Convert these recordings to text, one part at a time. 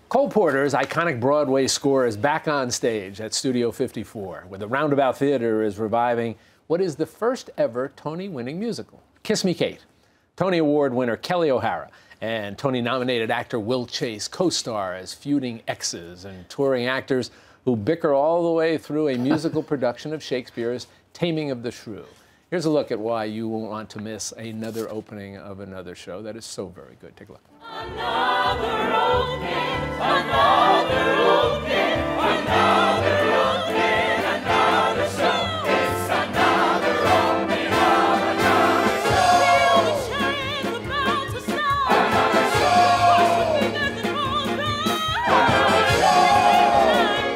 Cole Porter's iconic Broadway score is back on stage at Studio 54, where the Roundabout Theater is reviving what is the first ever Tony-winning musical, Kiss Me, Kate. Tony Award winner Kelly O'Hara and Tony-nominated actor Will Chase co-star as feuding exes and touring actors who bicker all the way through a musical production of Shakespeare's Taming of the Shrew. Here's a look at why you won't want to miss another opening of another show that is so very good. Take a look. Another opening, another opening, another opening, another show. It's another opening of another show. Feel the chains about to snap. Another show. Watch the fingers and roll down. Another show.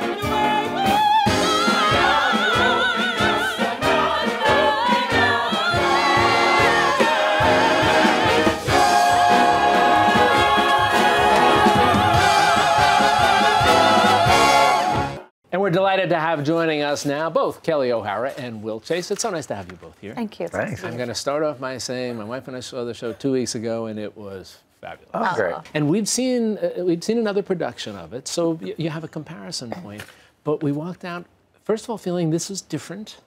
And we're delighted to have joining us now both Kelly O'Hara and Will Chase. It's so nice to have you both here. Thank you. Thanks. I'm going to start off by saying my wife and I saw the show 2 weeks ago, and it was fabulous. Oh, great. And we've seen another production of it, so you have a comparison point. But we walked out, first of all, feeling this was different,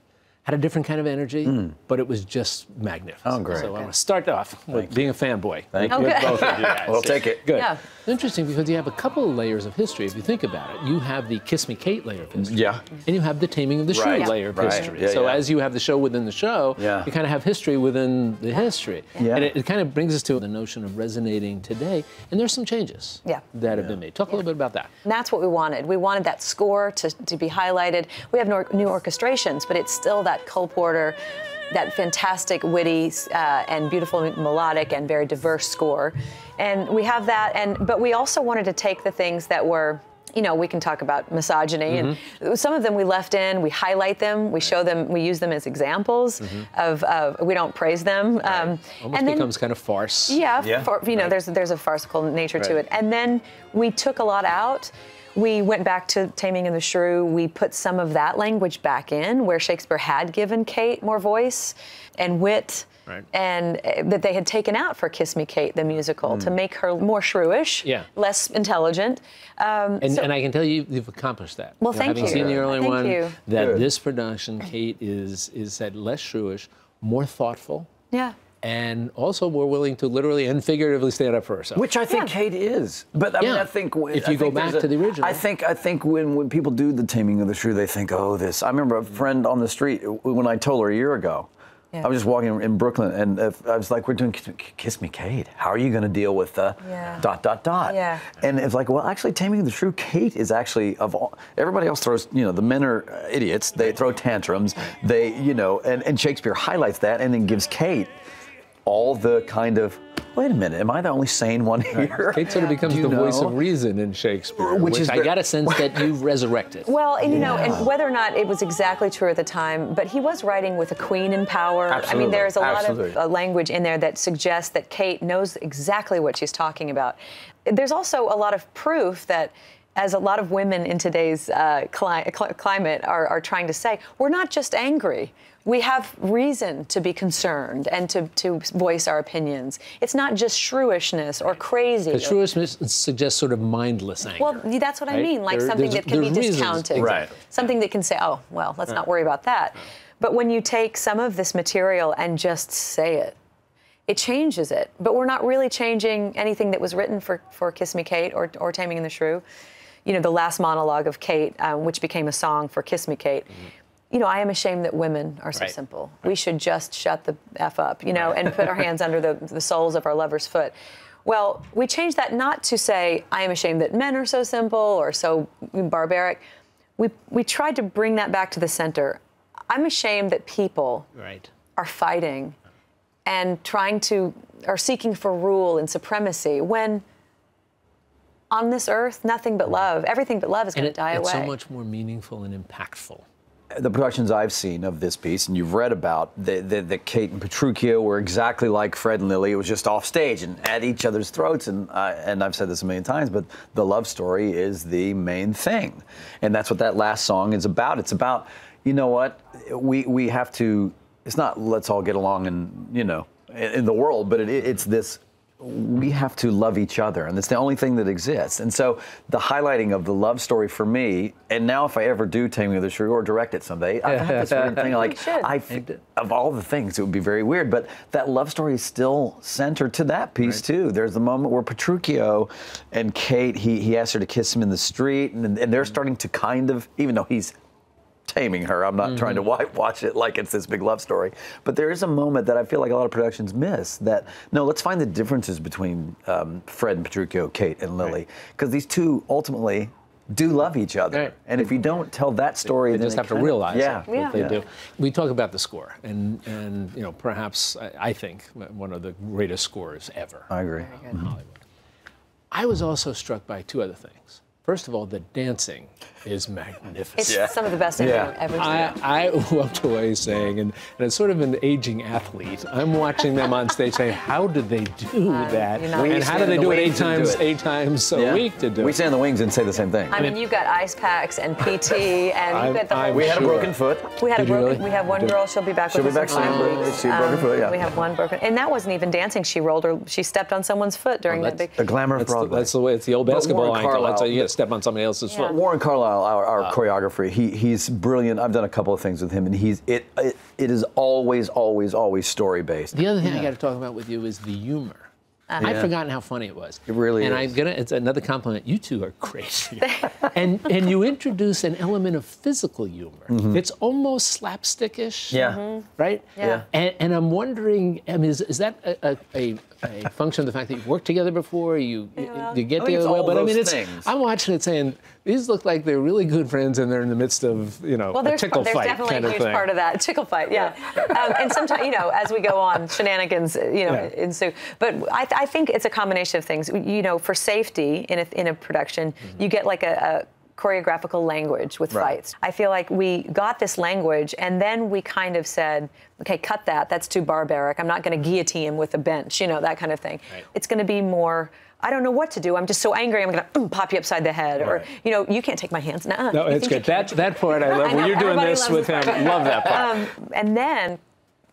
had a different kind of energy, but it was just magnificent. Oh, great. So I want to start off with being a fanboy. Thank you. With Okay. both of you guys. We'll take it. Good. Yeah. Interesting because you have a couple of layers of history if you think about it. You have the Kiss Me, Kate layer of history. Yeah. And you have the Taming of the Shrew Right. layer of Right. history. Yeah, so yeah. as you have the show within the show, Yeah. you kind of have history within the history. Yeah. And it kind of brings us to the notion of resonating today. And there's some changes that have been made. Talk a little bit about that. And that's what we wanted. We wanted that score to be highlighted. We have new orchestrations, but it's still that Cole Porter, that fantastic, witty, and beautiful melodic and very diverse score. And we have that, but we also wanted to take the things that were, you know, we can talk about misogyny, and some of them we left in, we highlight them, we show them, we use them as examples of, we don't praise them. Almost and then, becomes kind of farce. Yeah, Yeah. you know, there's a farcical nature to Right. it. And then we took a lot out. We went back to Taming of the Shrew. We put some of that language back in where Shakespeare had given Kate more voice and wit, Right. and that they had taken out for Kiss Me, Kate, the musical, to make her more shrewish, less intelligent. And I can tell you, you've accomplished that. Well, thank Having you. seen the early Thank one, you. that Good. this production, Kate, is said less shrewish, more thoughtful, Yeah. and also more willing to literally and figuratively stand up for herself. Which I think Yeah. Kate is. But I mean, Yeah. I think If you go back to the original. I think when people do the Taming of the Shrew, they think, oh, this. I remember a friend on the street when I told her a year ago. Yeah. I was just walking in Brooklyn, and I was like, "We're doing Kiss Me, Kate. How are you going to deal with the ... Yeah. And it's like, well, actually, Taming of the Shrew, Kate is actually of all. Everybody else throws, you know, the men are idiots. They throw tantrums. They, you know, and Shakespeare highlights that, and then gives Kate all the kind of, wait a minute, am I the only sane one here? Kate sort of becomes Do you the voice know? of reason in Shakespeare, Which which is I got a sense that you've resurrected. Well, and you know, and whether or not it was exactly true at the time, but he was writing with a queen in power. I Absolutely. mean, there's a lot Absolutely. of language in there that suggests that Kate knows exactly what she's talking about. There's also a lot of proof that, as a lot of women in today's climate are trying to say, we're not just angry. We have reason to be concerned and to voice our opinions. It's not just shrewishness or crazy. Because shrewishness suggests sort of mindless anger. Well, that's what I right? mean, like There- something there's- that can be there's reasons. discounted. Right. Something that can say, oh, well, let's not worry about that. But when you take some of this material and just say it, it changes it. But we're not really changing anything that was written for Kiss Me, Kate or Taming of the Shrew. You know, the last monologue of Kate, which became a song for Kiss Me, Kate. You know, I am ashamed that women are so Right. simple. We should just shut the F up, you know, and put our hands under the soles of our lover's foot. Well, we changed that not to say, I am ashamed that men are so simple or so barbaric. We tried to bring that back to the center. I'm ashamed that people Right. are fighting and are seeking for rule and supremacy when on this earth, nothing but love, everything but love is going to die It's away. so much more meaningful and impactful. The productions I've seen of this piece, and you've read about, that Kate and Petruchio were exactly like Fred and Lily. It was just off stage and at each other's throats. And I've said this a million times, but the love story is the main thing. And that's what that last song is about. It's about, you know what, we have to, it's not let's all get along and, you know, in the world, but it's this we have to love each other, and it's the only thing that exists. And so the highlighting of the love story for me, and now if I ever do Taming of the Shrew or direct it someday, I've had this weird thing, like, of all the things, it would be very weird, but that love story is still centered to that piece, too. There's the moment where Petruchio and Kate, he asks her to kiss him in the street, and they're starting to kind of, even though he's taming her. I'm not trying to whitewash it like it's this big love story. But there is a moment that I feel like a lot of productions miss, that, no, let's find the differences between Fred and Petruchio, Kate and Lily. Because these two ultimately do love each other. Right. And if you don't tell that story, they then just have to realize Yeah. they do. We talk about the score, and you know, perhaps I think one of the greatest scores ever. I agree. In Hollywood. I was also struck by two other things. First of all, the dancing is magnificent. It's some of the best I've ever seen. I walked away saying, and as sort of an aging athlete, I'm watching them on stage saying, how did they do that? you know. And how do they do it eight times a week to do We it? stand in the wings and say the same thing. I mean, you've got ice packs and PT, and you've got the whole. We had a Sure. broken foot. We had a Did you broken. really? We have one girl. She'll be back She'll with be us back in 5 soon. weeks. She broke her foot, yeah. We have one broken, and that wasn't even dancing. She stepped on someone's foot during that big. The glamour of Broadway. That's the way. It's the old But basketball Warren ankle. That's how Carlyle- you get to step on somebody else's Yeah. foot. Warren Carlyle, our choreographer, he's brilliant. I've done a couple of things with him, and it is always story based. The other thing I got to talk about with you is the humor. I'd forgotten how funny it was. It really and is. it's another compliment. You two are crazy. and you introduce an element of physical humor. It's almost slapstickish. Yeah. Mhm. Right? Yeah. And I'm wondering, I mean, is that a function of the fact that you've worked together before, you get I think it's together well? all But I those mean, things. I'm watching it saying, these look like they're really good friends and they're in the midst of, you know, Well, a there's tickle fight definitely kind a of huge thing. part of that tickle fight, yeah. And sometimes, you know, as we go on, shenanigans, ensue. But I think it's a combination of things. You know, for safety in a production, you get like a choreographical language with fights. I feel like we got this language, and then we kind of said, okay, cut that. That's too barbaric. I'm not going to guillotine him with a bench, you know, that kind of thing. Right. It's going to be more. I don't know what to do. I'm just so angry. I'm going to pop you upside the head, or you know, you can't take my hands. Nuh-uh. No, You it's think good. you can? That part I love. I know, When you're doing everybody this loves with this him, part. love that part. And then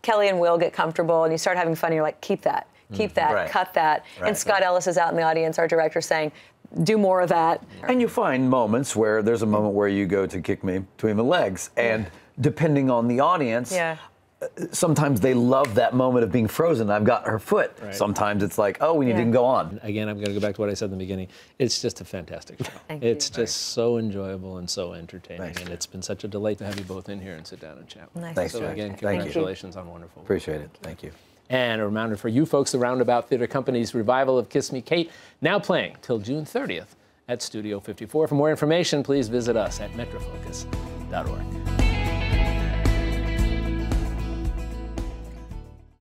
Kelly and Will get comfortable, and you start having fun. And you're like, keep that, Right. cut that. Right. And Scott Ellis is out in the audience, our director, saying, do more of that. And you find moments where there's a moment where you go to kick me between the legs, and depending on the audience, Yeah. sometimes they love that moment of being frozen. I've got her foot. Right. Sometimes it's like, oh, we need to go on. Again, I'm going to go back to what I said in the beginning. It's just a fantastic show. Thank It's you. just so enjoyable and so entertaining. Thanks. And it's been such a delight to have you both in here and sit down and chat. Nice. Thanks, So Jack. again, Thank you. congratulations on wonderful work. Appreciate it. Thank you. And a reminder for you folks, the Roundabout Theater Company's revival of Kiss Me Kate, now playing till June 30th at Studio 54. For more information, please visit us at metrofocus.org.